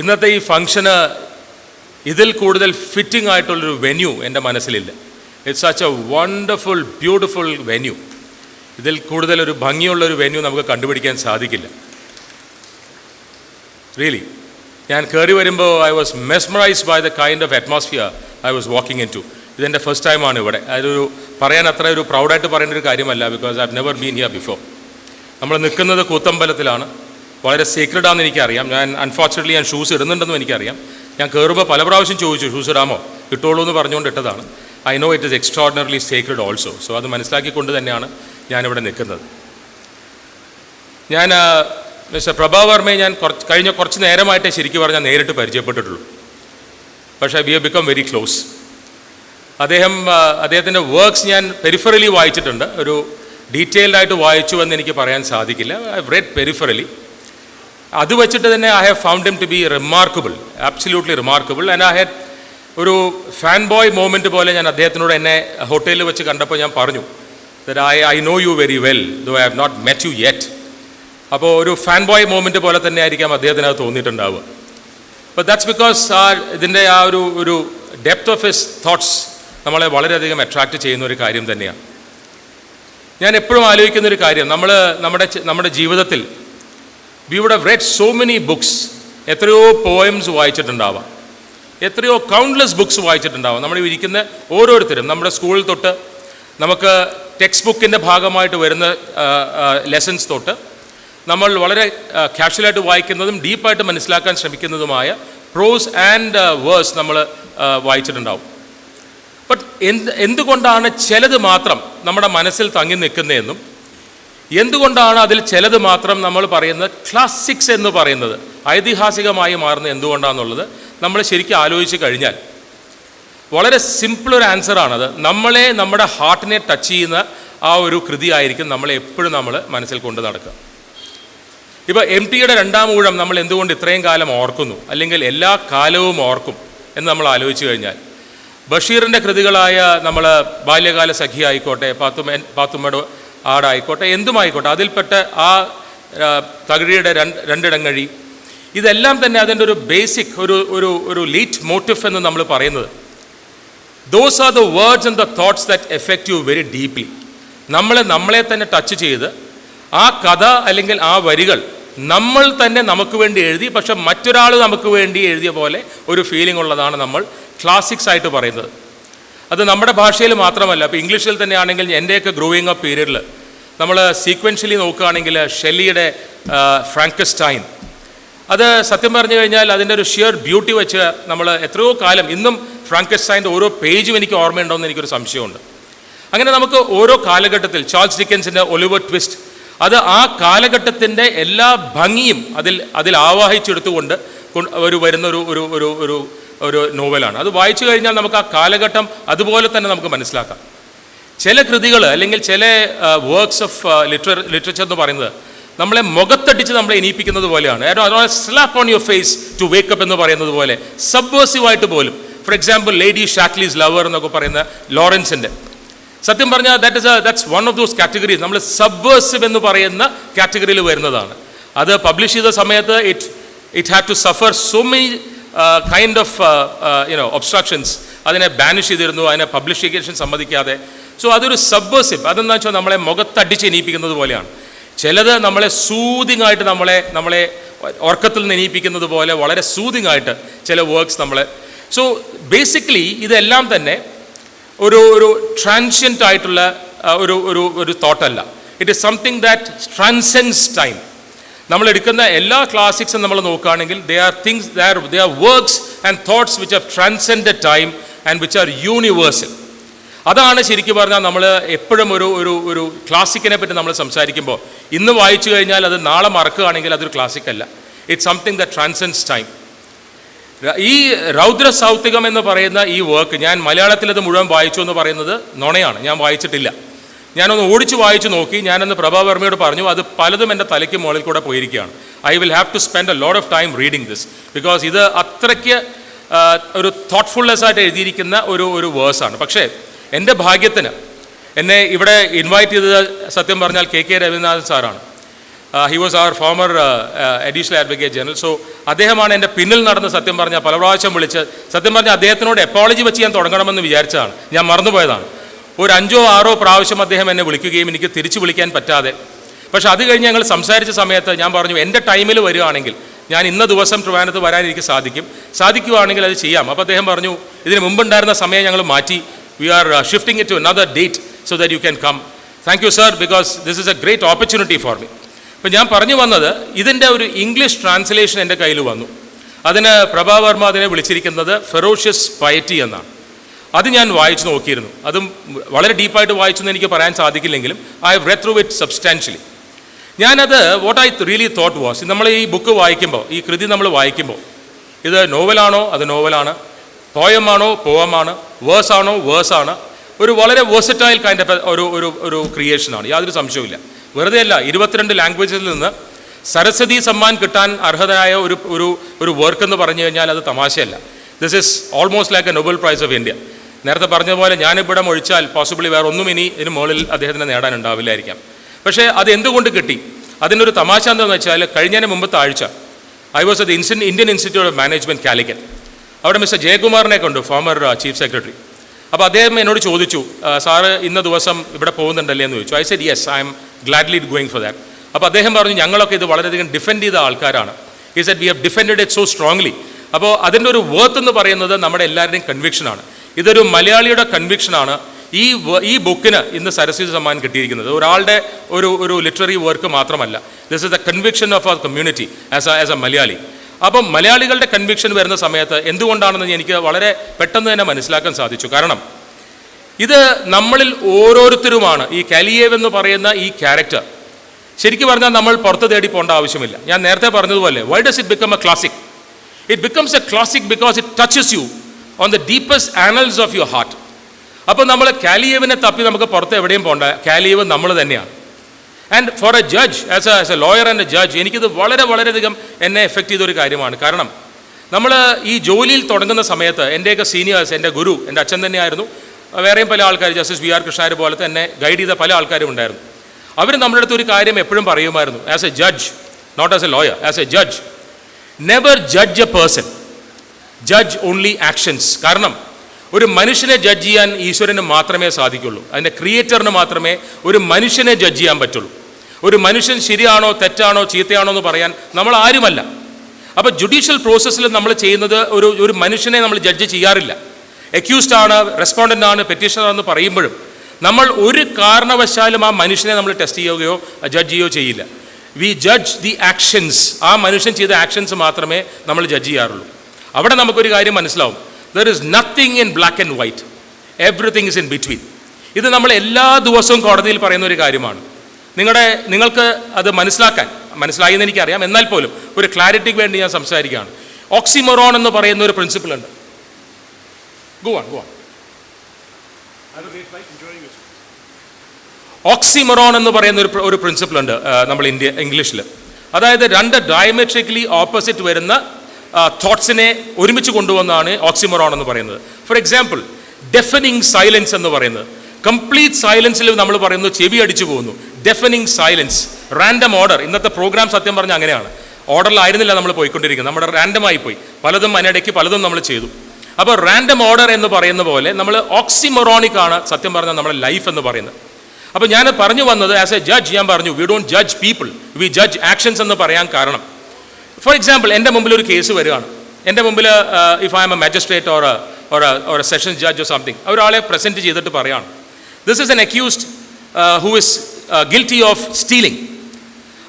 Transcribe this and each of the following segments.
ഇന്നത്തെ ഈ ഫംഗ്ഷന് ഇതിൽ കൂടുതൽ ഫിറ്റിംഗ് ആയിട്ടുള്ളൊരു വെന്യൂ എൻ്റെ മനസ്സിലില്ല. It's such a wonderful beautiful venue. ഇതിൽ കൂടുതൽ ഒരു ഭംഗിയുള്ളൊരു വെന്യൂ നമുക്ക് കണ്ടുപിടിക്കാൻ സാധിക്കില്ല. റിയലി ഞാൻ കയറി വരുമ്പോൾ I was mesmerised by the kind of atmosphere I was walking in to. ഇതെൻ്റെ ഫസ്റ്റ് ടൈമാണ് ഇവിടെ. അതൊരു പറയാൻ അത്ര ഒരു പ്രൗഡായിട്ട് പറയേണ്ട ഒരു കാര്യമല്ല, because I have never been here before. നമ്മൾ നിൽക്കുന്നത് കൂത്തമ്പലത്തിലാണ്. വളരെ സീക്രട്ടാണെന്ന് എനിക്കറിയാം. അൺഫോർച്ചുനേറ്റ്ലി ഞാൻ ഷൂസ് ഇടുന്നുണ്ടെന്നും എനിക്കറിയാം. ഞാൻ കയറുമ്പോൾ പല പ്രാവശ്യം ചോദിച്ചു ഷൂസ് ഇടാമോ, ഇട്ടോളൂ എന്ന് പറഞ്ഞുകൊണ്ട് ഇട്ടതാണ്. I know it is extraordinarily secret also. So അത് മനസ്സിലാക്കിക്കൊണ്ട് തന്നെയാണ് ഞാനിവിടെ നിൽക്കുന്നത്. ഞാൻ മിസ്റ്റർ പ്രഭാവർമ്മയെ ഞാൻ കഴിഞ്ഞ കുറച്ച് നേരമായിട്ടേ ശരിക്കും പറഞ്ഞാൽ നേരിട്ട് പരിചയപ്പെട്ടിട്ടുള്ളൂ. പക്ഷേ we have become very close. അദ്ദേഹത്തിൻ്റെ വർക്ക്സ് ഞാൻ പെരിഫറലി വായിച്ചിട്ടുണ്ട്. ഒരു ഡീറ്റെയിൽഡായിട്ട് വായിച്ചു എന്ന് എനിക്ക് പറയാൻ സാധിക്കില്ല. I have read peripherally. അത് വെച്ചിട്ട് തന്നെ I have found him to be remarkable, absolutely remarkable. And I had ഒരു ഫാൻ ബോയ് മൂമെൻറ്റ് പോലെ ഞാൻ അദ്ദേഹത്തിനോട് എന്നെ ഹോട്ടലിൽ വെച്ച് കണ്ടപ്പോൾ ഞാൻ പറഞ്ഞു that I know you very well, though I have not met you yet. അപ്പോൾ ഒരു ഫാൻ ബോയ് മൂമെൻറ്റ് പോലെ തന്നെ ആയിരിക്കാം അദ്ദേഹത്തിന് അത് തോന്നിയിട്ടുണ്ടാവുക. ബട്ട് ദാറ്റ്സ് ബിക്കോസ് ഇതിൻ്റെ ആ ഒരു ഡെപ്ത് ഓഫ് ഹിസ് തോട്ട്സ് നമ്മളെ വളരെയധികം അട്രാക്റ്റ് ചെയ്യുന്ന ഒരു കാര്യം തന്നെയാണ്. ഞാൻ എപ്പോഴും ആലോചിക്കുന്നൊരു കാര്യം, നമ്മുടെ ജീവിതത്തിൽ we would have read so many books. എത്രയോ പോയംസ് വായിച്ചിട്ടുണ്ടാവാം, എത്രയോ കൗണ്ട്ലെസ് ബുക്സ് വായിച്ചിട്ടുണ്ടാവാം. നമ്മൾ ഇരിക്കുന്ന ഓരോരുത്തരും നമ്മുടെ സ്കൂളിൽ തൊട്ട് നമുക്ക് ടെക്സ്റ്റ് ബുക്കിൻ്റെ ഭാഗമായിട്ട് വരുന്ന ലെസൺസ് തൊട്ട് നമ്മൾ വളരെ കാഷ്വലായിട്ട് വായിക്കുന്നതും ഡീപ്പായിട്ട് മനസ്സിലാക്കാൻ ശ്രമിക്കുന്നതുമായ പ്രോസ് ആൻഡ് വേഴ്സ് നമ്മൾ വായിച്ചിട്ടുണ്ടാവും. ബട്ട് എന്തുകൊണ്ടാണ് ചിലത് മാത്രം നമ്മുടെ മനസ്സിൽ തങ്ങി നിൽക്കുന്നതെന്നും എന്തുകൊണ്ടാണ് അതിൽ ചിലത് മാത്രം നമ്മൾ പറയുന്നത് ക്ലാസിക്സ് എന്ന് പറയുന്നത് ഐതിഹാസികമായി മാറുന്നത് എന്തുകൊണ്ടാണെന്നുള്ളത് നമ്മൾ ശരിക്കും ആലോചിച്ച് കഴിഞ്ഞാൽ വളരെ സിമ്പിളൊരു ആൻസറാണത്. നമ്മുടെ ഹാർട്ടിനെ ടച്ച് ചെയ്യുന്ന ആ ഒരു കൃതിയായിരിക്കും നമ്മളെ എപ്പോഴും നമ്മൾ മനസ്സിൽ കൊണ്ട് നടക്കുക. ഇപ്പോൾ MTയുടെ രണ്ടാം ഊഴം നമ്മൾ എന്തുകൊണ്ട് ഇത്രയും കാലം ഓർക്കുന്നു, അല്ലെങ്കിൽ എല്ലാ കാലവും ഓർക്കും എന്ന് നമ്മൾ ആലോചിച്ച് കഴിഞ്ഞാൽ, ബഷീറിൻ്റെ കൃതികളായ നമ്മൾ ബാല്യകാല സഖി ആയിക്കോട്ടെ, പാത്തുമ്മയുടെ ആടായിക്കോട്ടെ, എന്തുമായിക്കോട്ടെ, അതിൽപ്പെട്ട ആ തകഴിയുടെ രണ്ടിടങ്ങഴി, ഇതെല്ലാം തന്നെ അതിൻ്റെ ഒരു ബേസിക് ഒരു ലീറ്റ് മോട്ടീവ് എന്ന് നമ്മൾ പറയുന്നത്, those are the words and the thoughts that effect you very deeply. നമ്മളെ തന്നെ ടച്ച് ചെയ്ത് ആ കഥ അല്ലെങ്കിൽ ആ വരികൾ നമ്മൾ തന്നെ നമുക്ക് വേണ്ടി എഴുതി, പക്ഷെ മറ്റൊരാൾ നമുക്ക് വേണ്ടി എഴുതിയ പോലെ ഒരു ഫീലിംഗ് ഉള്ളതാണ് നമ്മൾ ക്ലാസിക്സ് ആയിട്ട് പറയുന്നത്. അത് നമ്മുടെ ഭാഷയിൽ മാത്രമല്ല, ഇപ്പോൾ ഇംഗ്ലീഷിൽ തന്നെയാണെങ്കിൽ എൻ്റെയൊക്കെ ഗ്രോയിങ് അപ്പ് പീരീഡിൽ നമ്മൾ സീക്വൻഷ്യലി നോക്കുകയാണെങ്കിൽ ഷെല്ലിയുടെ ഫ്രാങ്കസ്റ്റൈൻ, അത് സത്യം പറഞ്ഞു കഴിഞ്ഞാൽ അതിൻ്റെ ഒരു ഷിയർ ബ്യൂട്ടി വെച്ച് നമ്മൾ എത്രയോ കാലം ഇന്നും ഫ്രാങ്കസ്റ്റൈൻ്റെ ഓരോ പേജും എനിക്ക് ഓർമ്മയുണ്ടോയെന്ന് എനിക്കൊരു സംശയമുണ്ട്. അങ്ങനെ നമുക്ക് ഓരോ കാലഘട്ടത്തിൽ ചാൾസ് ഡിക്കൻസിൻ്റെ ഒലിവർ ട്വിസ്റ്റ്, അത് ആ കാലഘട്ടത്തിൻ്റെ എല്ലാ ഭംഗിയും അതിൽ ആവാഹിച്ചെടുത്തുകൊണ്ട് വരുന്ന ഒരു നോവലാണ്. അത് വായിച്ചു കഴിഞ്ഞാൽ നമുക്ക് ആ കാലഘട്ടം അതുപോലെ തന്നെ നമുക്ക് മനസ്സിലാക്കാം. ചില കൃതികൾ അല്ലെങ്കിൽ ചില വർക്ക്സ് ഓഫ് ലിറ്ററേച്ചർ എന്ന് പറയുന്നത് നമ്മളെ മുഖത്തടിച്ച് നമ്മളെ എണീപ്പിക്കുന്നത് പോലെയാണ്. Slap on your face to wake up എന്ന് പറയുന്നത് പോലെ സബ്വേഴ്സീവായിട്ട് പോലും. For example Lady Chatterley's Lover എന്നൊക്കെ പറയുന്ന ലോറൻസിൻ്റെ, സത്യം പറഞ്ഞാൽ that's one of those categories. നമ്മൾ സബ്വേഴ്സീവ് എന്ന് പറയുന്ന കാറ്റഗറിയിൽ വരുന്നതാണ്. അത് പബ്ലിഷ് ചെയ്ത സമയത്ത് it had to suffer so many kind of obstructions. അതിനെ ബാനിഷ് ചെയ്തിരുന്നു, അതിനെ പബ്ലിഷിക്കേഷൻ സമ്മതിക്കാതെ. സോ അതൊരു സബ്വേഴ്സീവ്. അതെന്താ വെച്ചാൽ നമ്മളെ മുഖത്തടിച്ച് എണീപ്പിക്കുന്നത് പോലെയാണ്. ചിലത് നമ്മളെ സൂതിങ് ആയിട്ട് നമ്മളെ ഉറക്കത്തിൽ നിന്ന് എണീപ്പിക്കുന്നത് പോലെ വളരെ സൂതിങ് ആയിട്ട് ചില വർക്ക്സ് നമ്മളെ. സോ ബേസിക്കലി ഇതെല്ലാം തന്നെ ഒരു ട്രാൻഷ്യൻ്റ് ആയിട്ടുള്ള ഒരു തോട്ടല്ല. It is something that transcends time. നമ്മളെടുക്കുന്ന എല്ലാ ക്ലാസിക്സും നമ്മൾ നോക്കുകയാണെങ്കിൽ they are works and thoughts which are transcended time and which are universal. അതാണ് ശരിക്കും പറഞ്ഞാൽ നമ്മൾ എപ്പോഴും ഒരു ക്ലാസിക്കിനെ പറ്റി നമ്മൾ സംസാരിക്കുമ്പോൾ ഇന്ന് വായിച്ചു കഴിഞ്ഞാൽ അത് നാളെ മറക്കുകയാണെങ്കിൽ അതൊരു ക്ലാസിക് അല്ല. It's something that transcends time. ഈ രൗദ്ര സൗത്തികം എന്ന് പറയുന്ന ഈ വർക്ക് ഞാൻ മലയാളത്തിൽ അത് മുഴുവൻ വായിച്ചു എന്ന് പറയുന്നത് നുണയാണ്. ഞാൻ വായിച്ചിട്ടില്ല. ഞാനൊന്ന് ഓടിച്ച് വായിച്ചു നോക്കി. ഞാനന്ന് പ്രഭാവർമ്മയോട് പറഞ്ഞു, അത് പലതും എൻ്റെ തലയ്ക്ക് മുകളിൽ കൂടെ പോയിരിക്കുകയാണ്. I will have to spend a lot of time reading this, because ഇത് അത്രയ്ക്ക് ഒരു തോട്ട്ഫുൾനെസ് ആയിട്ട് എഴുതിയിരിക്കുന്ന ഒരു വേഴ്സാണ്. പക്ഷേ എൻ്റെ ഭാഗ്യത്തിന് എന്നെ ഇവിടെ ഇൻവൈറ്റ് ചെയ്തത് സത്യം പറഞ്ഞാൽ KK രവീന്ദ്രനാഥൻ സാറാണ്. He was our former additional advocate general. So അദ്ദേഹമാണ് എൻ്റെ പിന്നിൽ നടന്ന് സത്യം പറഞ്ഞാൽ പല പ്രാവശ്യം വിളിച്ച് സത്യം പറഞ്ഞാൽ അദ്ദേഹത്തിനോട് അപ്പോളജി വെച്ച് ഞാൻ തുടങ്ങണമെന്ന് വിചാരിച്ചതാണ്, ഞാൻ മറന്നുപോയതാണ്. ഒരു 5 or 6 പ്രാവശ്യം അദ്ദേഹം എന്നെ വിളിക്കുകയും എനിക്ക് തിരിച്ചു വിളിക്കാൻ പറ്റാതെ. പക്ഷേ അത് കഴിഞ്ഞ് ഞങ്ങൾ സംസാരിച്ച സമയത്ത് ഞാൻ പറഞ്ഞു, എൻ്റെ ടൈമിൽ വരികയാണെങ്കിൽ ഞാൻ ഇന്ന ദിവസം ട്രിവാൻഡ്രത്ത് വരാൻ എനിക്ക് സാധിക്കുവാണെങ്കിൽ അത് ചെയ്യാം. അപ്പോൾ അദ്ദേഹം പറഞ്ഞു, ഇതിന് മുമ്പുണ്ടായിരുന്ന സമയം ഞങ്ങൾ മാറ്റി, we are shifting it to another date so that you can come. Thank you sir, because this is a great opportunity for me. അപ്പോൾ ഞാൻ പറഞ്ഞു വന്നത്, ഇതിൻ്റെ ഒരു ഇംഗ്ലീഷ് ട്രാൻസ്ലേഷൻ എൻ്റെ കയ്യിൽ വന്നു. അതിന് പ്രഭാവർമ്മ അതിനെ വിളിച്ചിരിക്കുന്നത് ഫെറോഷ്യസ് പയറ്റി എന്നാണ്. അത് ഞാൻ വായിച്ചു നോക്കിയിരുന്നു. അതും വളരെ ഡീപ്പായിട്ട് വായിച്ചു എന്ന് എനിക്ക് പറയാൻ സാധിക്കില്ലെങ്കിലും I have read through it substantially. ഞാനത് what I really thought was, നമ്മൾ ഈ ബുക്ക് വായിക്കുമ്പോൾ, ഈ കൃതി നമ്മൾ വായിക്കുമ്പോൾ, ഇത് നോവലാണോ അത് നോവലാണ്, പോയമാണോ പോയമാണ്, വേഴ്സാണോ വേഴ്സാണ്, ഒരു വളരെ വേഴ്സറ്റൈൽ കൈൻഡ് ഓഫ് ഒരു ക്രിയേഷനാണ്, യാതൊരു സംശയവുമില്ല. വെറുതെ അല്ല, 22 ലാംഗ്വേജിൽ നിന്ന് സരസ്വതി സമ്മാൻ കിട്ടാൻ അർഹതയായ ഒരു വർക്ക് എന്ന് പറഞ്ഞു കഴിഞ്ഞാൽ അത് തമാശയല്ല. This is almost like a Nobel prize of India. നേരത്തെ പറഞ്ഞതുപോലെ ഞാനിവിടെ ഒഴിച്ചാൽ പോസിബിളി വേറെ ഒന്നും ഇനി ഇതിന് മുകളിൽ അദ്ദേഹത്തിന് നേടാനുണ്ടാവില്ലായിരിക്കാം. പക്ഷേ അത് എന്തുകൊണ്ട് കിട്ടി? അതിനൊരു തമാശ എന്താണെന്ന് വെച്ചാൽ, കഴിഞ്ഞതിന് മുമ്പത്തെ ആഴ്ച I was at Indian institute of management Calicut. അവിടെ മിസ്റ്റർ ജയകുമാറിനെ കണ്ടു, ഫോമർ ചീഫ് സെക്രട്ടറി. അപ്പോൾ അദ്ദേഹം എന്നോട് ചോദിച്ചു, സാറ് ഇന്ന ദിവസം ഇവിടെ പോകുന്നുണ്ടല്ലേ എന്ന് ചോദിച്ചു. I said yes, I M gladly going for that. അപ്പോൾ അദ്ദേഹം പറഞ്ഞു, ഞങ്ങളൊക്കെ ഇത് വളരെയധികം ഡിഫെൻഡ് ചെയ്ത ആൾക്കാരാണ്. He said we have defended it so strongly. അപ്പോൾ അതിൻ്റെ ഒരു വർത്ത് എന്ന് പറയുന്നത് നമ്മുടെ എല്ലാവരുടെയും കൺവിക്ഷനാണ്. ഇതൊരു മലയാളിയുടെ കൺവിക്ഷനാണ്. ഈ ബുക്കിന് ഇന്ന് സരസ്വതി സമ്മാൻ കിട്ടിയിരിക്കുന്നത് ഒരാളുടെ ഒരു ലിറ്റററി വർക്ക് മാത്രമല്ല. This is the conviction of our community as a Malayali. അപ്പം മലയാളികളുടെ കൺവിക്ഷൻ വരുന്ന സമയത്ത് എന്തുകൊണ്ടാണെന്ന് എനിക്ക് വളരെ പെട്ടെന്ന് തന്നെ മനസ്സിലാക്കാൻ സാധിച്ചു. കാരണം ഇത് നമ്മളിൽ ഓരോരുത്തരുമാണ്. ഈ കാലിയേവ് എന്ന് പറയുന്ന ഈ ക്യാരക്ടർ ശരിക്കും പറഞ്ഞാൽ നമ്മൾ പുറത്ത് തേടി പോകേണ്ട ആവശ്യമില്ല. ഞാൻ നേരത്തെ പറഞ്ഞതുപോലെ, why does it become A classic? It becomes A classic because it touches you on the deepest Annals of your heart. അപ്പോൾ നമ്മൾ കാലിയേവിനെ തപ്പി നമുക്ക് പുറത്ത് എവിടെയും പോകണ്ട, കാലിയേവ് നമ്മൾ തന്നെയാണ്. And for a judge, as a lawyer and a judge, എനിക്കിത് വളരെയധികം എന്നെ എഫക്റ്റ് ചെയ്തൊരു കാര്യമാണ്. കാരണം നമ്മൾ ഈ ജോലിയിൽ തുടങ്ങുന്ന സമയത്ത് എൻ്റെയൊക്കെ സീനിയേഴ്സ്, എൻ്റെ ഗുരു എൻ്റെ അച്ഛൻ തന്നെയായിരുന്നു. വേറെയും പല ആൾക്കാർ, ജസ്റ്റിസ് വി ആർ കൃഷ്ണായർ പോലെ തന്നെ ഗൈഡ് ചെയ്ത പല ആൾക്കാരും ഉണ്ടായിരുന്നു. അവർ നമ്മുടെ അടുത്ത് ഒരു കാര്യം എപ്പോഴും പറയുമായിരുന്നു, as a judge, not as a lawyer, as a judge, never judge a person, judge only actions. കാരണം ഒരു മനുഷ്യനെ ജഡ്ജ് ചെയ്യാൻ ഈശ്വരന് മാത്രമേ സാധിക്കുള്ളൂ. അതിൻ്റെ ക്രിയേറ്ററിന് മാത്രമേ ഒരു മനുഷ്യനെ ജഡ്ജ് ചെയ്യാൻ പറ്റുള്ളൂ. ഒരു മനുഷ്യൻ ശരിയാണോ തെറ്റാണോ ചീത്തയാണോ എന്ന് പറയാൻ നമ്മൾ ആരുമല്ല. അപ്പോൾ ജുഡീഷ്യൽ പ്രോസസ്സിൽ നമ്മൾ ചെയ്യുന്നത് ഒരു മനുഷ്യനെ നമ്മൾ ജഡ്ജ് ചെയ്യാറില്ല. അക്യൂസ്ഡ് ആണ്, റെസ്പോണ്ടൻ്റ് ആണ്, പെറ്റീഷണർ എന്ന് പറയുമ്പോഴും നമ്മൾ ഒരു കാരണവശാലും ആ മനുഷ്യനെ നമ്മൾ ടെസ്റ്റ് ചെയ്യുകയോ ജഡ്ജ് ചെയ്യുകയോ ചെയ്യില്ല. We judge the actions. ആ മനുഷ്യൻ ചെയ്ത ആക്ഷൻസ് മാത്രമേ നമ്മൾ ജഡ്ജ് ചെയ്യാറുള്ളൂ. അവിടെ നമുക്കൊരു കാര്യം മനസ്സിലാവും, there is nothing in black and white, everything is in between. ഇത് നമ്മൾ എല്ലാ ദിവസവും കോടതിയിൽ പറയുന്ന ഒരു കാര്യമാണ്. നിങ്ങൾക്ക് അത് മനസ്സിലായി എന്ന് എനിക്കറിയാം, എന്നാൽ പോലും ഒരു ക്ലാരിറ്റിക്ക് വേണ്ടി ഞാൻ സംസാരിക്കുകയാണ്. ഓക്സിമോറോൺ എന്ന് പറയുന്ന ഒരു പ്രിൻസിപ്പിൾ ഉണ്ട്. ഓക്സിമോറോൺ എന്ന് പറയുന്ന ഒരു പ്രിൻസിപ്പിൾ ഉണ്ട് നമ്മൾ ഇംഗ്ലീഷിൽ. അതായത് 2 ഡയമെട്രിക്കലി ഓപ്പോസിറ്റ് വരുന്ന തോട്ട്സിനെ ഒരുമിച്ച് കൊണ്ടുവന്നാണ് ഓക്സിമോറോൺ എന്ന് പറയുന്നത്. ഫോർ എക്സാമ്പിൾ, ഡെഫനിങ് സൈലൻസ് എന്ന് പറയുന്നത്, കംപ്ലീറ്റ് സൈലൻസിൽ നമ്മൾ പറയുന്നത് ചെവി അടിച്ചു പോകുന്നു. Deafening silence. റാൻഡം ഓർഡർ, ഇന്നത്തെ പ്രോഗ്രാം സത്യം പറഞ്ഞാൽ അങ്ങനെയാണ്. ഓർഡറിലായിരുന്നില്ല നമ്മൾ പോയിക്കൊണ്ടിരിക്കുന്നത്, നമ്മുടെ റാൻഡമായി പോയി, പലതും അതിനിടയ്ക്ക് പലതും നമ്മൾ ചെയ്തു. അപ്പോൾ റാൻഡം ഓർഡർ എന്ന് പറയുന്ന പോലെ നമ്മൾ ഓക്സിമോറോണിക് ആണ് സത്യം പറഞ്ഞാൽ നമ്മുടെ ലൈഫ് എന്ന് പറയുന്നത്. അപ്പോൾ ഞാൻ പറഞ്ഞു വന്നത്, ആസ് എ ജഡ്ജ് ഞാൻ പറഞ്ഞു, we don't judge people, we judge actions എന്ന് പറയാൻ കാരണം, ഫോർ എക്സാമ്പിൾ, എൻ്റെ മുമ്പിൽ ഒരു കേസ് വരികയാണ്. എൻ്റെ മുമ്പിൽ if I M A magistrate or A sessions judge or something, ഒരാളെ പ്രസൻറ്റ് ചെയ്തിട്ട് പറയാണ്, this is N accused who is guilty of stealing.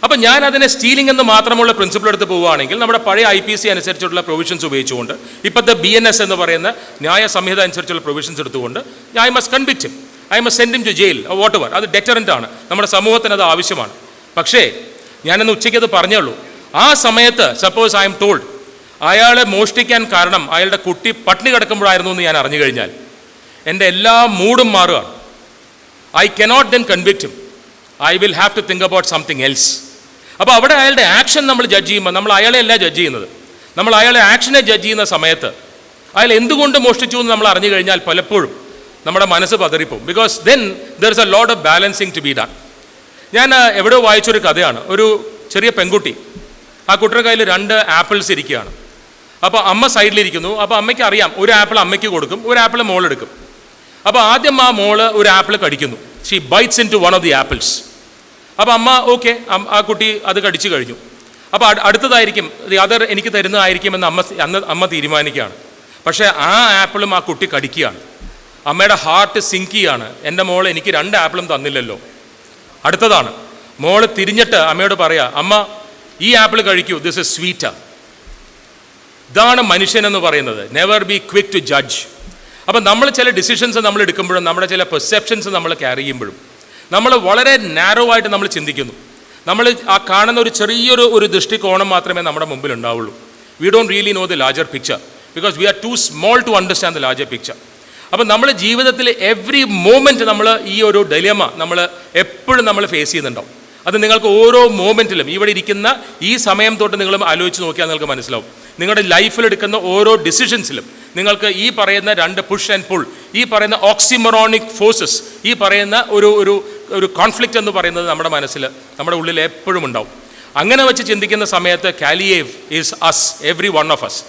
അപ്പോൾ ഞാൻ അതിനെ സ്റ്റീലിംഗ് എന്ന് മാത്രമുള്ള പ്രിൻസിപ്പിൾ എടുത്ത് പോവുകയാണെങ്കിൽ, നമ്മുടെ പഴയ IPC അനുസരിച്ചുള്ള പ്രൊവിഷൻസ് ഉപയോഗിച്ചുകൊണ്ട്, ഇപ്പോഴത്തെ BNS എന്ന് പറയുന്ന ന്യായ സംഹിത അനുസരിച്ചുള്ള പ്രൊവിഷൻസ് എടുത്തുകൊണ്ട് I must convict him, I must send him to jail, whatever. അത് ഡെറ്ററൻ്റ് ആണ്, നമ്മുടെ സമൂഹത്തിന് അത് ആവശ്യമാണ്. പക്ഷേ ഞാനന്ന് ഉച്ചയ്ക്ക് അത് പറഞ്ഞേ ഉള്ളൂ. ആ സമയത്ത് സപ്പോസ് ഐ എം ടോൾഡ് അയാളെ മോഷ്ടിക്കാൻ കാരണം അയാളുടെ കുട്ടി പട്ടിണി കിടക്കുമ്പോഴായിരുന്നു എന്ന് ഞാൻ അറിഞ്ഞു കഴിഞ്ഞാൽ എൻ്റെ എല്ലാ മൂഡും മാറുകയാണ്. I cannot then convict him, I will have to think about something else. അപ്പോൾ അവിടെ അയാളുടെ ആക്ഷൻ നമ്മൾ ജഡ്ജ് ചെയ്യുമ്പോൾ നമ്മൾ അയാളെ അല്ല ജഡ്ജ് ചെയ്യുന്നത്, നമ്മൾ അയാളെ ആക്ഷനെ ജഡ്ജ് ചെയ്യുന്ന സമയത്ത് അയാൾ എന്തുകൊണ്ട് മോഷ്ടിച്ചു എന്ന് നമ്മൾ അറിഞ്ഞു കഴിഞ്ഞാൽ പലപ്പോഴും നമ്മുടെ മനസ്സ് പതറിപ്പോവും. Because then there is a lot of balancing to be done. ഞാൻ എവിടെയോ വായിച്ചൊരു കഥയാണ്. ചെറിയ പെൺകുട്ടി. ആ കുട്ടിയുടെ കയ്യിൽ 2 ആപ്പിൾസ് ഇരിക്കുകയാണ്. അപ്പോൾ അമ്മ സൈഡിലിരിക്കുന്നു. അപ്പോൾ അമ്മയ്ക്ക് അറിയാം, ഒരു ആപ്പിൾ അമ്മയ്ക്ക് കൊടുക്കും, ഒരു ആപ്പിൾ മോളെടുക്കും. അപ്പോൾ ആദ്യം ആ മോള് ഒരു ആപ്പിൾ കടിക്കുന്നു. She bites into one of the apples. അപ്പോൾ അമ്മ ഓക്കെ, ആ കുട്ടി അത് കടിച്ചു കഴിഞ്ഞു. അപ്പോൾ അടുത്തതായിരിക്കും ദി അതർ എനിക്ക് തരുന്നതായിരിക്കുമെന്ന് അമ്മ തീരുമാനിക്കുകയാണ്. പക്ഷേ ആ ആപ്പിളും ആ കുട്ടി കടിക്കുകയാണ്. അമ്മയുടെ ഹാർട്ട് സിങ്ക് ചെയ്യാണ്, എൻ്റെ മോൾ എനിക്ക് 2 ആപ്പിളും തന്നില്ലല്ലോ. അടുത്തതാണ്, മോള് തിരിഞ്ഞിട്ട് അമ്മയോട് പറയാ, അമ്മ ഈ ആപ്പിൾ കഴിക്കൂ, ദിസ് ഇസ് സ്വീറ്റർ. ഇതാണ് മനുഷ്യനെന്ന് പറയുന്നത്. Never be quick to judge. അപ്പം നമ്മൾ ചില ഡിസിഷൻസ് നമ്മൾ എടുക്കുമ്പോഴും നമ്മുടെ ചില പെർസെപ്ഷൻസ് നമ്മൾ ക്യാരി ചെയ്യുമ്പോഴും നമ്മൾ വളരെ നാരോ ആയിട്ട് നമ്മൾ ചിന്തിക്കുന്നു. നമ്മൾ ആ കാണുന്ന ഒരു ചെറിയൊരു ദൃഷ്ടികോണം മാത്രമേ നമ്മുടെ മുമ്പിൽ ഉണ്ടാവുള്ളൂ. We don't really know the larger picture because we are too small to understand the larger picture. അപ്പം നമ്മൾ ജീവിതത്തിൽ എവറി മോമെൻറ്റ് നമ്മൾ ഈ ഒരു ഡൈലമ നമ്മൾ എപ്പോഴും നമ്മൾ ഫേസ് ചെയ്യുന്നുണ്ടാവും. അത് നിങ്ങൾക്ക് ഓരോ മോമെൻറ്റിലും ഇവിടെ ഇരിക്കുന്ന ഈ സമയം തൊട്ട് നിങ്ങൾ ആലോചിച്ച് നോക്കിയാൽ നിങ്ങൾക്ക് മനസ്സിലാവും. നിങ്ങളുടെ ലൈഫിലെടുക്കുന്ന ഓരോ ഡിസിഷൻസിലും നിങ്ങൾക്ക് ഈ പറയുന്ന 2 പുഷ് ആൻഡ് പുൾ, ഈ പറയുന്ന ഓക്സിമറോണിക് ഫോഴ്സസ്, ഈ പറയുന്ന ഒരു കോൺഫ്ലിക്റ്റ് എന്ന് പറയുന്നത് നമ്മുടെ മനസ്സിൽ, നമ്മുടെ ഉള്ളിൽ എപ്പോഴും ഉണ്ടാവും. അങ്ങനെ വെച്ച് ചിന്തിക്കുന്ന സമയത്ത് Kaliayev is us, every one of us.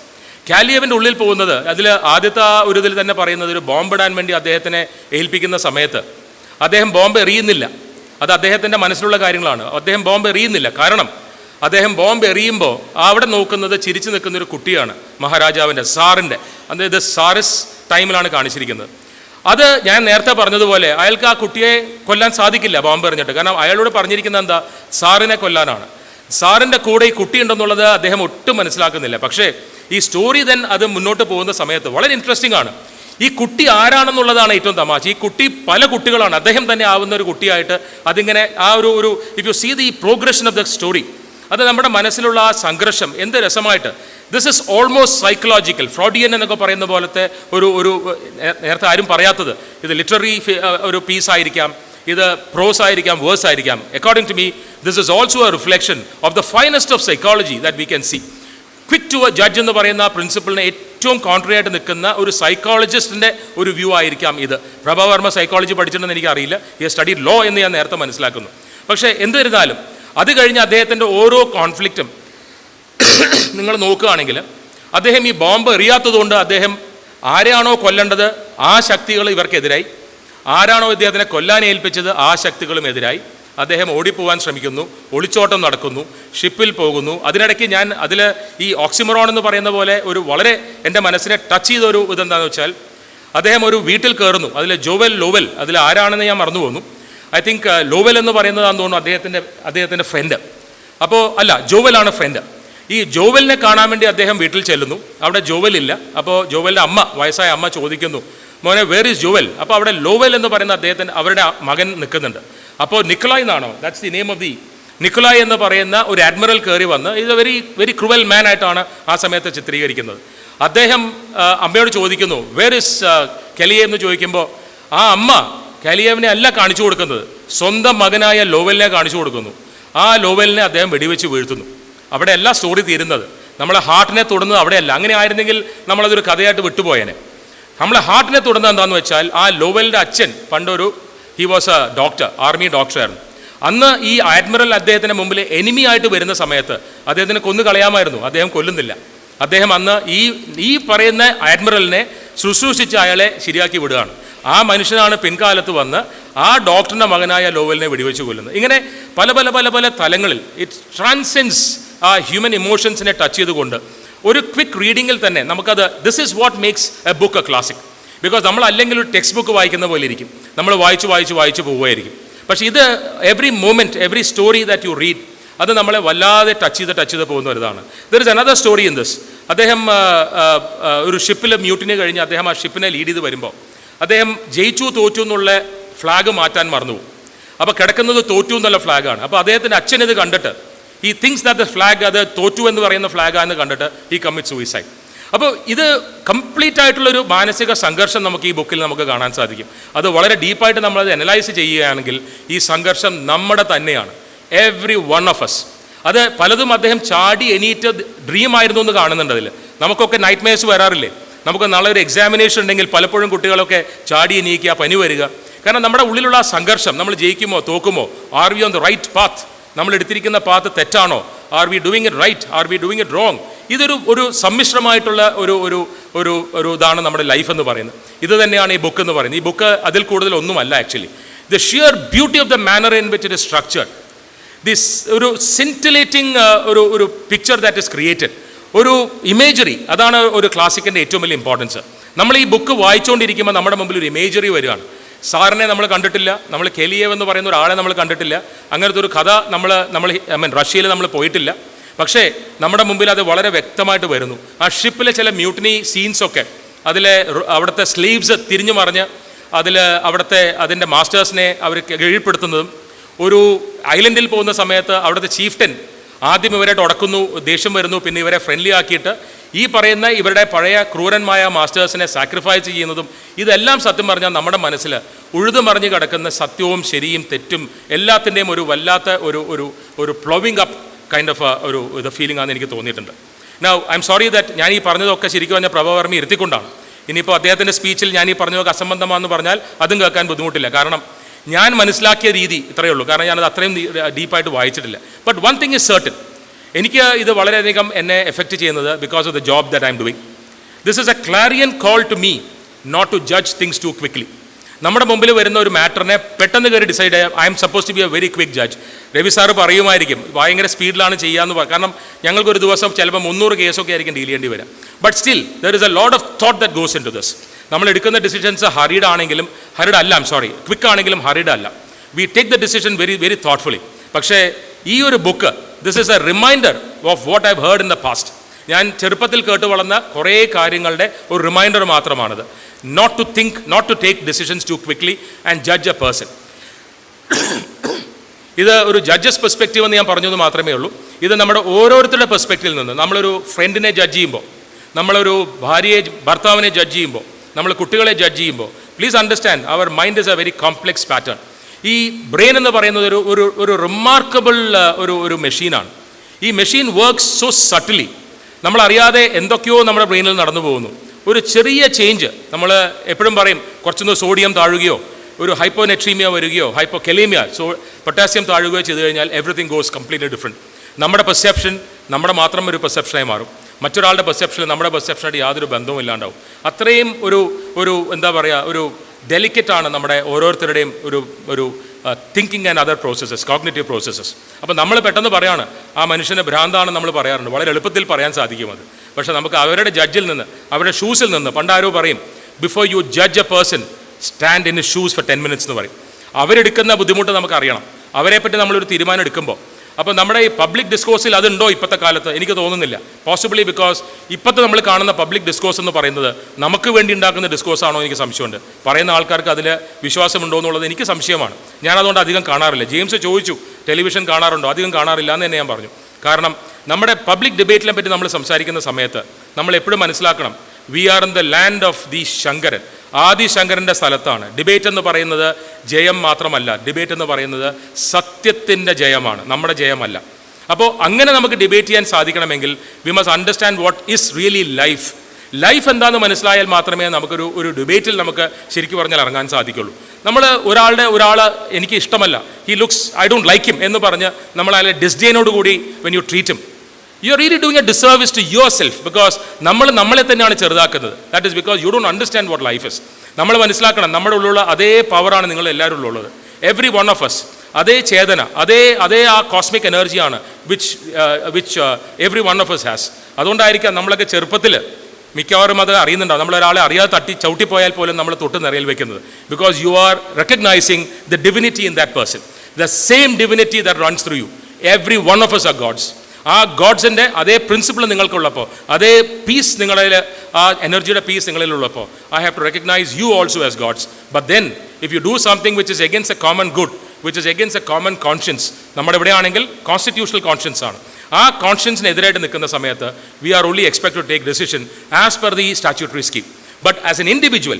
കാലിയേവിൻ്റെ ഉള്ളിൽ പോകുന്നത്, അതിൽ ആദ്യത്തെ ഒരു ഇതിൽ തന്നെ പറയുന്നത്, ഒരു ബോംബിടാൻ വേണ്ടി അദ്ദേഹത്തിനെ ഏൽപ്പിക്കുന്ന സമയത്ത് അദ്ദേഹം ബോംബ് എറിയുന്നില്ല. അത് അദ്ദേഹത്തിൻ്റെ മനസ്സിലുള്ള കാര്യങ്ങളാണ്. അദ്ദേഹം ബോംബ് എറിയുന്നില്ല. കാരണം അദ്ദേഹം ബോംബ് എറിയുമ്പോൾ അവിടെ നോക്കുന്നത് ചിരിച്ചു നിൽക്കുന്ന ഒരു കുട്ടിയാണ്, മഹാരാജാവിൻ്റെ, സാറിൻ്റെ. അതായത് സാറിസ് ടൈമിലാണ് കാണിച്ചിരിക്കുന്നത്. അത് ഞാൻ നേരത്തെ പറഞ്ഞതുപോലെ അയാൾക്ക് ആ കുട്ടിയെ കൊല്ലാൻ സാധിക്കില്ല ബോംബ് എറിഞ്ഞിട്ട്. കാരണം അയാളോട് പറഞ്ഞിരിക്കുന്നത് എന്താ, സാറിനെ കൊല്ലാനാണ്. സാറിൻ്റെ കൂടെ ഈ കുട്ടിയുണ്ടെന്നുള്ളത് അദ്ദേഹം ഒട്ടും മനസ്സിലാക്കുന്നില്ല. പക്ഷേ ഈ സ്റ്റോറി അത് മുന്നോട്ട് പോകുന്ന സമയത്ത് വളരെ ഇൻട്രസ്റ്റിംഗ് ആണ്. ഈ കുട്ടി ആരാണെന്നുള്ളതാണ് ഏറ്റവും തമാശ. ഈ കുട്ടി പല കുട്ടികളാണ്, അദ്ദേഹം തന്നെ ആവുന്ന ഒരു കുട്ടിയായിട്ട് അതിങ്ങനെ ആ ഒരു if you see the progression of the story, അത് നമ്മുടെ മനസ്സിലുള്ള ആ സംഘർഷം എന്ത് രസമായിട്ട്. This is almost psychological, Freudian എന്നൊക്കെ പറയുന്ന പോലത്തെ ഒരു നേരത്തെ ആരും പറയാത്തത്. ഇത് ലിറ്റററി ഒരു പീസ് ആയിരിക്കാം, ഇത് പ്രോസ് ആയിരിക്കാം, വേഴ്സ് ആയിരിക്കാം. According to me this is also a reflection of the finest of psychology that we can see. Quick to a judge എന്ന് പറയുന്ന ആ പ്രിൻസിപ്പിളിനെ ഏറ്റവും കോൺട്രി ആയിട്ട് നിൽക്കുന്ന ഒരു സൈക്കോളജിസ്റ്റിൻ്റെ ഒരു വ്യൂ ആയിരിക്കാം ഇത്. പ്രഭാവർമ്മ സൈക്കോളജി പഠിച്ചിട്ടുണ്ടെന്ന് എനിക്കറിയില്ല, ഈ സ്റ്റഡി ലോ എന്ന് ഞാൻ നേരത്തെ മനസ്സിലാക്കുന്നു. പക്ഷേ എന്തിരുന്നാലും അത് കഴിഞ്ഞ് അദ്ദേഹത്തിൻ്റെ ഓരോ കോൺഫ്ലിക്റ്റും നിങ്ങൾ നോക്കുകയാണെങ്കിൽ അദ്ദേഹം ഈ ബോംബ് എറിയാത്തതുകൊണ്ട് അദ്ദേഹം ആരെയാണോ കൊല്ലേണ്ടത് ആ ശക്തികൾ ഇവർക്കെതിരായി, ആരാണോ ഇദ്ദേഹത്തിനെ കൊല്ലാൻ ഏൽപ്പിച്ചത് ആ ശക്തികളും എതിരായി. അദ്ദേഹം ഓടിപ്പോവാൻ ശ്രമിക്കുന്നു, ഒളിച്ചോട്ടം നടക്കുന്നു, ഷിപ്പിൽ പോകുന്നു. അതിനിടയ്ക്ക് ഞാൻ അതിൽ ഈ ഓക്സിമറോൺ എന്ന് പറയുന്ന പോലെ ഒരു വളരെ എൻ്റെ മനസ്സിനെ ടച്ച് ചെയ്തൊരു ഇതെന്താണെന്ന് വെച്ചാൽ, അദ്ദേഹം ഒരു വീട്ടിൽ കയറുന്നു. അതിൽ ലോവൽ അതിൽ ആരാണെന്ന് ഞാൻ മറന്നു പോകുന്നു. ഐ തിങ്ക് ലോവൽ എന്ന് പറയുന്നതാണെന്ന് തോന്നുന്നു അദ്ദേഹത്തിൻ്റെ ഫ്രണ്ട്. അപ്പോൾ അല്ല, ജോവലാണ് ഫ്രണ്ട്. ഈ ജോവലിനെ കാണാൻ വേണ്ടി അദ്ദേഹം വീട്ടിൽ ചെല്ലുന്നു. അവിടെ ജോവലില്ല. അപ്പോൾ ജോവലിൻ്റെ അമ്മ, വയസ്സായ അമ്മ ചോദിക്കുന്നു, മോനെ വേർ ഈസ് ജോവൽ? അപ്പോൾ അവിടെ ലോവൽ എന്ന് പറയുന്ന അവരുടെ മകൻ നിൽക്കുന്നുണ്ട്. അപ്പോൾ നിക്കോളായ് എന്നാണോ, that's the name of the Nikolai എന്ന് പറയുന്ന ഒരു അഡ്മിറൽ കയറി വന്ന്, ഇത് വെരി ക്രൂവൽ മാൻ ആയിട്ടാണ് ആ സമയത്ത് ചിത്രീകരിക്കുന്നത്. അദ്ദേഹം അമ്മയോട് ചോദിക്കുന്നു വേർ ഇസ് കലിയേവ് എന്ന് ചോദിക്കുമ്പോൾ ആ അമ്മ കലിയേവിനെ അല്ല കാണിച്ചു കൊടുക്കുന്നത്, സ്വന്തം മകനായ ലോവലിനെ കാണിച്ചു കൊടുക്കുന്നു. ആ ലോവലിനെ അദ്ദേഹം വെടിവെച്ച് വീഴ്ത്തുന്നു. അവിടെ അല്ല സ്റ്റോറി തീരുന്നത്. നമ്മളെ ഹാർട്ടിനെ തൊടുന്നത് അവിടെയല്ല. അങ്ങനെ ആയിരുന്നെങ്കിൽ നമ്മളതൊരു കഥയായിട്ട് വിട്ടുപോയേനെ. നമ്മളെ ഹാർട്ടിനെ തൊടുന്നത് എന്താണെന്ന് വെച്ചാൽ, ആ ലോവലിൻ്റെ അച്ഛൻ പണ്ടൊരു he was a doctor, army ഡോക്ടറായിരുന്നു. അന്ന് ഈ അഡ്മിറൽ അദ്ദേഹത്തിൻ്റെ മുമ്പിൽ എനിമി ആയിട്ട് വരുന്ന സമയത്ത് അദ്ദേഹത്തിനെ കൊന്നു കളയാമായിരുന്നു. അദ്ദേഹം കൊല്ലുന്നില്ല. അദ്ദേഹം അന്ന് ഈ പറയുന്ന അഡ്മിറലിനെ ശുശ്രൂഷിച്ച് അയാളെ ശരിയാക്കി വിടുകയാണ്. ആ മനുഷ്യനാണ് പിൻകാലത്ത് വന്ന് ആ ഡോക്ടറിൻ്റെ മകനായ ലോവലിനെ വെടിവെച്ച് കൊല്ലുന്നത്. ഇങ്ങനെ പല പല പല പല തലങ്ങളിൽ ഇറ്റ് ട്രാൻസെൻസ് ആ ഹ്യൂമൻ ഇമോഷൻസിനെ ടച്ച് ചെയ്തുകൊണ്ട് ഒരു ക്വിക്ക് റീഡിങ്ങിൽ തന്നെ നമുക്കത് this is what makes A book A classic. Because നമ്മൾ അല്ലെങ്കിൽ ഒരു ടെക്സ്റ്റ് ബുക്ക് വായിക്കുന്ന പോലെ ഇരിക്കും, നമ്മൾ വായിച്ച് പോവുമായിരിക്കും. പക്ഷേ ഇത് every moment, every story that you read, അത് നമ്മളെ വല്ലാതെ ടച്ച് ചെയ്ത് പോകുന്ന ഒരിതാണ്. There is another story in this. അദ്ദേഹം ഒരു ഷിപ്പിൽ മ്യൂട്ടിന് കഴിഞ്ഞ് അദ്ദേഹം ആ ഷിപ്പിനെ ലീഡ് ചെയ്ത് വരുമ്പോൾ അദ്ദേഹം ജയിച്ചു തോറ്റു എന്നുള്ള ഫ്ലാഗ് മാറ്റാൻ മറന്നുപോകും. അപ്പോൾ കിടക്കുന്നത് തോറ്റു എന്നുള്ള ഫ്ലാഗാണ്. അപ്പോൾ അദ്ദേഹത്തിൻ്റെ അച്ഛൻ ഇത് കണ്ടിട്ട് ഈ തിങ്സ് ദാറ്റ് ദ ഫ്ലാഗ് അത് തോറ്റു എന്ന് പറയുന്ന ഫ്ലാഗാന്ന് കണ്ടിട്ട് ഈ കമ്മിറ്റ് സൂയിസൈഡ്. അപ്പോൾ ഇത് കംപ്ലീറ്റ് ആയിട്ടുള്ളൊരു മാനസിക സംഘർഷം നമുക്ക് ഈ ബുക്കിൽ നമുക്ക് കാണാൻ സാധിക്കും. അത് വളരെ ഡീപ്പായിട്ട് നമ്മളത് അനലൈസ് ചെയ്യുകയാണെങ്കിൽ ഈ സംഘർഷം നമ്മുടെ തന്നെയാണ്, എവ്രി വൺ ഓഫ് അസ്. അത് പലതും അദ്ദേഹം ചാടി എണീറ്റ് ഡ്രീം ആയിരുന്നു എന്ന് കാണുന്നുണ്ട്. അതിൽ നമുക്കൊക്കെ നൈറ്റ് മേഴ്സ് വരാറില്ലേ? നമുക്ക് നാളെ ഒരു എക്സാമിനേഷൻ ഉണ്ടെങ്കിൽ പലപ്പോഴും കുട്ടികളൊക്കെ ചാടി എണീക്കുക, പനി വരിക. കാരണം നമ്മുടെ ഉള്ളിലുള്ള ആ സംഘർഷം, നമ്മൾ ജയിക്കുമോ തോക്കുമോ, are we on the right path, നമ്മൾ എടുത്തിരിക്കുന്ന പാത്ത് തെറ്റാണോ, are we doing it right, are we doing it wrong. ഇതൊരു സമ്മിശ്രമായിട്ടുള്ള ഒരു ഇതാണ് നമ്മുടെ ലൈഫ് എന്ന് പറയുന്നത്. ഇത് തന്നെയാണ് ഈ ബുക്ക് എന്ന് പറയുന്നത്. ഈ ബുക്ക് അതിൽ കൂടുതൽ ഒന്നുമല്ല actually. The shear beauty of the manner in which it is structured, this ഒരു സിൻറ്റിലേറ്റിംഗ് ഒരു പിക്ചർ ദാറ്റ് ഇസ് ക്രിയേറ്റഡ്, ഒരു ഇമേജറി, അതാണ് ഒരു ക്ലാസിക്കിൻ്റെ ഏറ്റവും വലിയ ഇമ്പോർട്ടൻസ്. നമ്മൾ ഈ ബുക്ക് വായിച്ചുകൊണ്ടിരിക്കുമ്പോൾ നമ്മുടെ മുമ്പിൽ ഒരു ഇമേജറി വരികയാണ്. സാറിനെ നമ്മൾ കണ്ടിട്ടില്ല, നമ്മൾ കെലിയേവ് എന്ന് പറയുന്ന ഒരാളെ നമ്മൾ കണ്ടിട്ടില്ല, അങ്ങനത്തെ ഒരു കഥ നമ്മൾ റഷ്യയിൽ നമ്മൾ പോയിട്ടില്ല. പക്ഷേ നമ്മുടെ മുമ്പിൽ അത് വളരെ വ്യക്തമായിട്ട് വരുന്നു. ആ ഷിപ്പിലെ ചില മ്യൂട്ടിനി സീൻസൊക്കെ, അവിടുത്തെ സ്ലീവ്സ് തിരിഞ്ഞു മറിഞ്ഞ് അതിൻ്റെ മാസ്റ്റേഴ്സിനെ അവർ കീഴ്പ്പെടുത്തുന്നതും, ഒരു ഐലൻഡിൽ പോകുന്ന സമയത്ത് അവിടുത്തെ ചീഫ്റ്റൻ ആദ്യം ഇവരായിട്ട് ഉടക്കുന്നു, ദേഷ്യം വരുന്നു, പിന്നെ ഇവരെ ഫ്രണ്ട്ലി ആക്കിയിട്ട് ഈ പറയുന്ന ഇവരുടെ പഴയ ക്രൂരന്മായ മാസ്റ്റേഴ്സിനെ സാക്രിഫൈസ് ചെയ്യുന്നതും, ഇതെല്ലാം സത്യം പറഞ്ഞാൽ നമ്മുടെ മനസ്സിൽ ഉഴുതുമറിഞ്ഞ് കിടക്കുന്ന സത്യവും ശരിയും തെറ്റും എല്ലാത്തിൻ്റെയും ഒരു വല്ലാത്ത ഒരു പ്ലവിങ് അപ്പ് കൈൻഡ് ഓഫ് ഒരു ഫീലിംഗ് ആണെന്ന് എനിക്ക് തോന്നിയിട്ടുണ്ട്. Now I am sorry that ഞാൻ ഈ പറഞ്ഞതൊക്കെ ശരിക്കും പറഞ്ഞാൽ പ്രഭവർമ്മ ഇരുത്തിക്കൊണ്ടാണ്. ഇനിയിപ്പോൾ അദ്ദേഹത്തിൻ്റെ സ്പീച്ചിൽ ഞാൻ ഈ പറഞ്ഞതൊക്കെ അസംബന്ധമാണെന്ന് പറഞ്ഞാൽ അതും കേൾക്കാൻ ബുദ്ധിമുട്ടില്ല. കാരണം ഞാൻ മനസ്സിലാക്കിയ രീതി ഇത്രയേ ഉള്ളൂ. കാരണം ഞാനത് അത്രയും ഡീപ്പായിട്ട് വായിച്ചിട്ടില്ല. But one thing is certain, എനിക്ക് ഇത് വളരെയധികം എന്നെ എഫക്റ്റ് ചെയ്യുന്നത് because of the job that I am doing. This is a clarion call to me not to judge things too quickly. നമ്മുടെ മുമ്പിൽ വരുന്ന ഒരു മാറ്ററിനെ പെട്ടെന്ന് കയറി ഡിസൈഡ് ചെയ്യാം. I am suppose to be a very quick judge. Ravi sir പറയുമായിരിക്കും ഭയങ്കര സ്പീഡിലാണ് ചെയ്യാമെന്ന് പറയും. കാരണം ഞങ്ങൾക്കൊരു ദിവസം ചിലപ്പോൾ 300 കേസൊക്കെ ആയിരിക്കും ഡീൽ ചെയ്യേണ്ടി വരാം. But still there is a lot of thought that goes into this. നമ്മൾ എടുക്കുന്ന ഡിസിഷൻസ് ഹറിഡ് ആണെങ്കിലും ക്വിക്ക് ആണെങ്കിലും ഹറിഡ് അല്ല. We take the decision very very thoughtfully. പക്ഷേ ഈ ഒരു book, this is a reminder of what I have heard in the past. ഞാൻ ചെറുപ്പത്തിൽ കേട്ട് വളർന്ന കുറേ കാര്യങ്ങളുടെ ഒരു റിമൈൻഡർ മാത്രമാണിത്. Not to think, not to take decisions too quickly and judge a person. ഇത് ഒരു ജഡ്ജസ് പെർസ്പെക്റ്റീവ് എന്ന് ഞാൻ പറഞ്ഞത് മാത്രമേ ഉള്ളൂ. ഇത് നമ്മുടെ ഓരോരുത്തരുടെ പെർസ്പെക്റ്റീവിൽ നിന്ന്, നമ്മളൊരു ഫ്രണ്ടിനെ ജഡ്ജ് ചെയ്യുമ്പോൾ, നമ്മളൊരു ഭർത്താവിനെ ജഡ്ജ് ചെയ്യുമ്പോൾ, നമ്മൾ കുട്ടികളെ ജഡ്ജ് ചെയ്യുമ്പോൾ, please understand our mind is a very complex pattern. ഈ ബ്രെയിൻ എന്ന് പറയുന്നത് ഒരു റിമാർക്കബിൾ ഒരു മെഷീനാണ്. ഈ മെഷീൻ വർക്ക്സ് സോ സട്ടിലി. നമ്മളറിയാതെ എന്തൊക്കെയോ നമ്മുടെ ബ്രെയിനിൽ നടന്നു പോകുന്നു. ഒരു ചെറിയ ചേഞ്ച്, നമ്മൾ എപ്പോഴും പറയും കുറച്ചൊന്ന് സോഡിയം താഴുകയോ, ഒരു ഹൈപ്പോനെട്രീമിയ വരികയോ, ഹൈപ്പോകെലീമിയ, പൊട്ടാസ്യം താഴുകയോ ചെയ്തു കഴിഞ്ഞാൽ എവറിത്തിങ് ഗോസ് കംപ്ലീറ്റ്ലി ഡിഫറെൻറ്റ്. നമ്മുടെ പെർസെപ്ഷൻ നമ്മുടെ മാത്രം ഒരു പെർസെപ്ഷനായി മാറും. മറ്റൊരാളുടെ പെർസെപ്ഷൻ നമ്മുടെ പെർസെപ്ഷനായിട്ട് യാതൊരു ബന്ധവും ഇല്ലാണ്ടാവും. അത്രയും എന്താ പറയുക, ഒരു ഡെലിക്കറ്റാണ് നമ്മുടെ ഓരോരുത്തരുടെയും ഒരു thinking and other processes, cognitive processes. അപ്പോൾ നമ്മൾ പെട്ടെന്ന് പറയാണ് ആ മനുഷ്യന് ഭ്രാന്താണെന്ന് നമ്മൾ പറയാറുണ്ട്. വളരെ എളുപ്പത്തിൽ പറയാൻ സാധിക്കും അത്. പക്ഷേ നമുക്ക് അവരുടെ ജഡ്ജിൽ നിന്ന്, അവരുടെ ഷൂസിൽ നിന്ന്, പണ്ടാരോ പറയും before you judge a person stand in shoes for 10 minutes എന്ന് പറയും. അവരെടുക്കുന്ന ബുദ്ധിമുട്ട് നമുക്ക് അറിയണം. അവരെപ്പറ്റി നമ്മളൊരു തീരുമാനം എടുക്കുമ്പോൾ. അപ്പോൾ നമ്മുടെ ഈ പബ്ലിക് ഡിസ്കോഴ്സിൽ അതുണ്ടോ ഇപ്പോഴത്തെ കാലത്ത്? എനിക്ക് തോന്നുന്നില്ല. പോസിബിളി ബിക്കോസ് ഇപ്പോഴത്തെ നമ്മൾ കാണുന്ന പബ്ലിക് ഡിസ്കോഴ്സ് എന്ന് പറയുന്നത് നമുക്ക് വേണ്ടി ഉണ്ടാക്കുന്ന ഡിസ്കോഴ്സാണോ എനിക്ക് സംശയമുണ്ട്. പറയുന്ന ആൾക്കാർക്ക് അതിൽ വിശ്വാസമുണ്ടോ എന്നുള്ളത് എനിക്ക് സംശയമാണ്. ഞാനതുകൊണ്ട് അധികം കാണാറില്ല. ജെയിംസ് ചോദിച്ചു ടെലിവിഷൻ കാണാറുണ്ടോ? അധികം കാണാറില്ല എന്ന് തന്നെ ഞാൻ പറഞ്ഞു. കാരണം നമ്മുടെ പബ്ലിക് ഡിബേറ്റിനെ പറ്റി നമ്മൾ സംസാരിക്കുന്ന സമയത്ത് നമ്മൾ എപ്പോഴും മനസ്സിലാക്കണം, we are in the land of the Shankaran. ആദിശങ്കരൻ്റെ സ്ഥലത്താണ്. ഡിബേറ്റ് എന്ന് പറയുന്നത് ജയം മാത്രമല്ല, ഡിബേറ്റ് എന്ന് പറയുന്നത് സത്യത്തിൻ്റെ ജയമാണ്, നമ്മുടെ ജയമല്ല. അപ്പോൾ അങ്ങനെ നമുക്ക് ഡിബേറ്റ് ചെയ്യാൻ സാധിക്കണമെങ്കിൽ we must understand what is really life. Life എന്താണെന്ന് മനസ്സിലായാൽ മാത്രമേ നമുക്കൊരു ഡിബേറ്റിൽ നമുക്ക് ശരിക്കും പറഞ്ഞാൽ ഇറങ്ങാൻ സാധിക്കുള്ളൂ. നമ്മൾ ഒരാൾ എനിക്ക് ഇഷ്ടമല്ല, he looks I don't like him എന്ന് പറഞ്ഞ് നമ്മൾ അയാളെ ഡിസ്ഡെയിനോട് കൂടി when you treat him, you are really doing a disservice to yourself. Because നമ്മളെ തന്നെയാണ് ചെറുതാക്കുന്നത്. That is because you don't understand what life is. നമ്മൾ മനസ്സിലാക്കണം, നമ്മുടെ ഉള്ളിലുള്ള അതേ പവറാണ് നിങ്ങൾ എല്ലാവരും ഉള്ളത്. എവ്രി വൺ ഓഫ് അസ്, അതേ ചേതന, അതേ ആ കോസ്മിക് എനർജിയാണ് which every one of us has. അതുകൊണ്ടായിരിക്കാം നമ്മളൊക്കെ ചെറുപ്പത്തിൽ മിക്കവാറും അത് അറിയുന്നുണ്ടാവും. നമ്മളൊരാളെ അറിയാതെ ചവിട്ടിപ്പോയാൽ പോലും നമ്മൾ തൊട്ട് നിറയിൽ വെക്കുന്നത്. Because you are recognising the divinity in that person, the same divinity that runs through you. Every one of us are gods. ആ ഗോഡ്സിൻ്റെ അതേ പ്രിൻസിപ്പിൾ നിങ്ങൾക്കുള്ളപ്പോൾ, അതേ പീസ് നിങ്ങളിൽ, ആ എനർജിയുടെ പീസ് നിങ്ങളിലുള്ളപ്പോൾ, I have to recognise you also as gods. But then if you do something which is against a common good, which is against a common conscience, നമ്മുടെ ഇവിടെയാണെങ്കിൽ കോൺസ്റ്റിറ്റ്യൂഷണൽ കോൺഷ്യൻസ് ആണ്, ആ കോൺഷ്യൻസിനെതിരായിട്ട് നിൽക്കുന്ന സമയത്ത് we are only expect to take decision as per the statutory scheme. But as an individual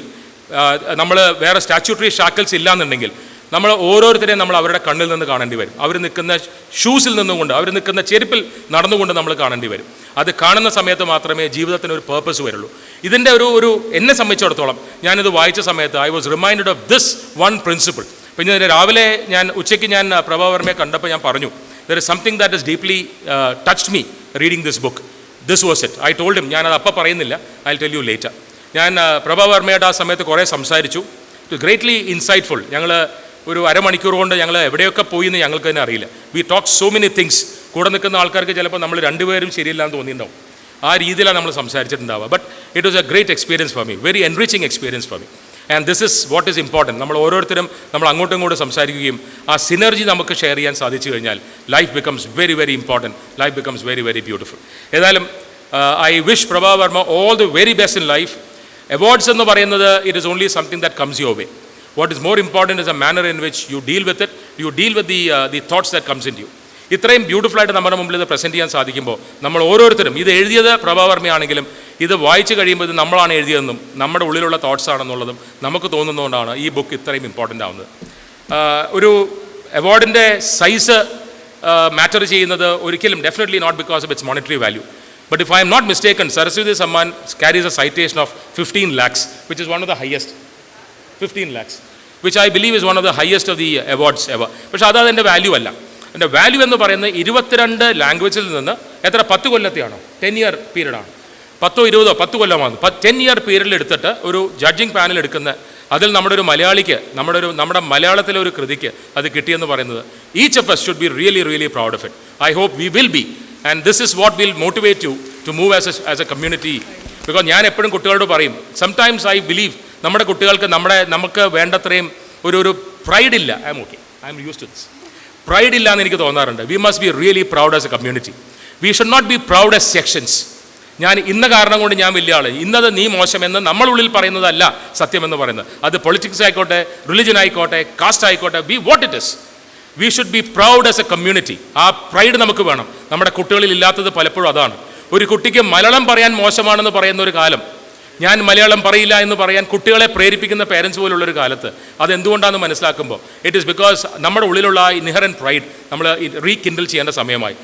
നമ്മൾ വേറെ statutory shackles ഇല്ലാന്നുണ്ടെങ്കിൽ നമ്മൾ ഓരോരുത്തരെയും നമ്മൾ അവരുടെ കണ്ണിൽ നിന്ന് കാണേണ്ടി വരും. അവർ നിൽക്കുന്ന ഷൂസിൽ നിന്നുകൊണ്ട്, അവർ നിൽക്കുന്ന ചെരുപ്പിൽ നടന്നുകൊണ്ട് നമ്മൾ കാണേണ്ടി വരും. അത് കാണുന്ന സമയത്ത് മാത്രമേ ജീവിതത്തിന് ഒരു പേർപ്പസ് വരുള്ളൂ. ഇതിൻ്റെ ഒരു എന്നെ സംബന്ധിച്ചിടത്തോളം ഞാനിത് വായിച്ച സമയത്ത് I was reminded of this one principle. പിന്നെ രാവിലെ ഉച്ചയ്ക്ക് ഞാൻ പ്രഭാവർമ്മയെ കണ്ടപ്പോൾ ഞാൻ പറഞ്ഞു, there is something that has deeply touched me reading this book. This was it. I told him, ഞാനത് അപ്പം പറയുന്നില്ല, I'll tell you later. ഞാൻ പ്രഭാ വർമ്മയുടെ ആ സമയത്ത് കുറേ സംസാരിച്ചു. It greatly insightful. ഞങ്ങൾ ഒരു അരമണിക്കൂർ കൊണ്ട് ഞങ്ങൾ എവിടെയൊക്കെ പോയി എന്ന് ഞങ്ങൾക്ക് തന്നെ അറിയില്ല. We talk so many things. കൂടെ നിൽക്കുന്ന ആൾക്കാർക്ക് ചിലപ്പോൾ നമ്മൾ രണ്ടുപേരും ശരിയില്ലാന്ന് തോന്നിയിട്ടുണ്ടാവും. ആ രീതിയിലാണ് നമ്മൾ സംസാരിച്ചിട്ടുണ്ടാവുക. But it was a great experience for me, very enriching experience for me. And this is what is important. നമ്മൾ ഓരോരുത്തരും നമ്മൾ അങ്ങോട്ടും ഇങ്ങോട്ടും സംസാരിക്കുകയും ആ സിനർജി നമുക്ക് ഷെയർ ചെയ്യാൻ സാധിച്ചു കഴിഞ്ഞാൽ life becomes very very important, life becomes very very beautiful. ഏതായാലും I wish Prabha Varma all the very best in life. Awards എന്ന് പറയുന്നത് it is only something that comes your way. What is more important is a manner in which you deal with it, you deal with the thoughts that comes into you. ഇത്രയും ബ്യൂട്ടിഫുള്ളായിട്ട് നമ്മുടെ മുമ്പിൽ ഇത് present ചെയ്യാൻ സാധിക്കുമ്പോൾ നമ്മൾ ഓരോരുത്തരും, ഇത് എഴുതിയത് പ്രഭാ വർമ്മയാണെങ്കിലും ഇത് വായിച്ച് കഴിയുമ്പോൾ ഇത് നമ്മളാണ് എഴുതിയതെന്നും നമ്മുടെ ഉള്ളിലുള്ള തോട്ട്സ് ആണെന്നുള്ളതും നമുക്ക് തോന്നുന്നതുകൊണ്ടാണ് ഈ ബുക്ക് ഇത്രയും ഇമ്പോർട്ടൻ്റ് ആവുന്നത്. ഒരു അവാർഡിൻ്റെ സൈസ് മാറ്റർ ചെയ്യുന്നത് ഒരിക്കലും definitely not because of its monetary value. But if I am not mistaken, Saraswati Samman carries a citation of 15 lakhs, which is one of the highest. 15 lakhs, which I believe is one of the highest of the awards ever. പക്ഷേ അത് അതിൻ്റെ value അല്ല. എൻ്റെ value എന്ന് പറയുന്നത് 22 ലാംഗ്വേജിൽ നിന്ന് എത്ര 10 കൊല്ലത്തെയാണോ 10 ഇയർ പീരീഡാണ്, 10 20 10 കൊല്ലമാണ് 10 ഇയർ പീരീഡിൽ എടുത്തിട്ട് ഒരു ജഡ്ജിങ് പാനൽ എടുക്കുന്ന അതിൽ നമ്മുടെ ഒരു മലയാളിക്ക് നമ്മുടെ മലയാളത്തിലെ ഒരു കൃതിക്ക് അത് കിട്ടിയെന്ന് പറയുന്നത് each of us should be really really proud of it. I hope we will be, and this is what will motivate you to move as a community. Because ഞാൻ എപ്പോഴും കുട്ടികളോട് പറയും, sometimes I believe നമ്മുടെ കുട്ടികൾക്ക് നമുക്ക് വേണ്ടത്രയും ഒരു pride ഇല്ല. I'm used to this. Pride ഇല്ല എന്ന് എനിക്ക് തോന്നാറുണ്ട്. We must be really proud as a community. We should not be proud as sections. ഞാൻ ഇന്ന കാരണം കൊണ്ട് ഞാൻ വലിയ ആൾ, ഇന്നത് നീ മോശമെന്ന് നമ്മളുള്ളിൽ പറയുന്നതല്ല സത്യമെന്ന് പറയുന്നത്. അത് പൊളിറ്റിക്സ് ആയിക്കോട്ടെ, റിലിജൻ ആയിക്കോട്ടെ, കാസ്റ്റ് ആയിക്കോട്ടെ, B what it is. We should be proud as a community. ആ പ്രൈഡ് നമുക്ക് വേണം. നമ്മുടെ കുട്ടികളിൽ ഇല്ലാത്തത് പലപ്പോഴും അതാണ്. ഒരു കുട്ടിക്ക് മലയാളം പറയാൻ മോശമാണെന്ന് പറയുന്ന ഒരു കാലം, ഞാൻ മലയാളം പറയില്ല എന്ന് പറയാൻ കുട്ടികളെ പ്രേരിപ്പിക്കുന്ന പേരൻസ് പോലുള്ളൊരു കാലത്ത് അതെന്തുകൊണ്ടാണെന്ന് മനസ്സിലാക്കുമ്പോൾ ഇറ്റ് ഈസ് ബിക്കോസ് നമ്മുടെ ഉള്ളിലുള്ള ഇൻഹറൻറ്റ് പ്രൈഡ് നമ്മൾ റീകിൻഡിൽ ചെയ്യേണ്ട സമയമായി.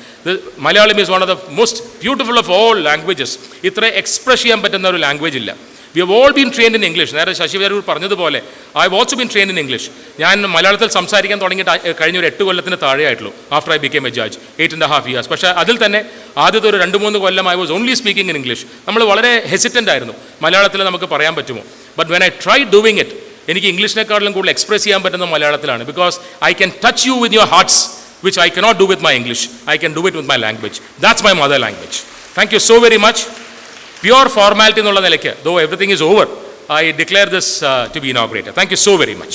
Malayalam is one of the most beautiful of all languages. ഇത്ര എക്സ്പ്രസ് ചെയ്യാൻ പറ്റുന്ന ഒരു ലാംഗ്വേജ് ഇല്ല. We have all been trained in English. നേരെ ശശി തരൂർ പറഞ്ഞതുപോലെ I have also been trained in English. ഞാൻ മലയാളത്തിൽ സംസാരിക്കാൻ തുടങ്ങിയിട്ട് കഴിഞ്ഞ ഒരു 8 കൊല്ലത്തിന് താഴെയായിട്ടുള്ളൂ. After I became a judge 8.5 years. പക്ഷേ അതിൽ തന്നെ ആദ്യത്തെ ഒരു 2-3 കൊല്ലം I was only speaking in English. നമ്മൾ വളരെ ഹെസിറ്റൻ്റ് ആയിരുന്നു, മലയാളത്തിൽ നമുക്ക് പറയാൻ പറ്റുമോ. But when I try doing it, എനിക്ക് ഇംഗ്ലീഷിനെക്കാളും കൂടുതൽ എക്സ്പ്രസ് ചെയ്യാൻ പറ്റുന്ന മലയാളത്തിലാണ്. Because I can touch you with your hearts, which I cannot do with my English. I can do it with my language. That's my mother language. Thank you so very much. Pure formality എന്നുള്ള നിലയ്ക്ക്, though everything is over, I declare this to be inaugurated. Thank you so very much.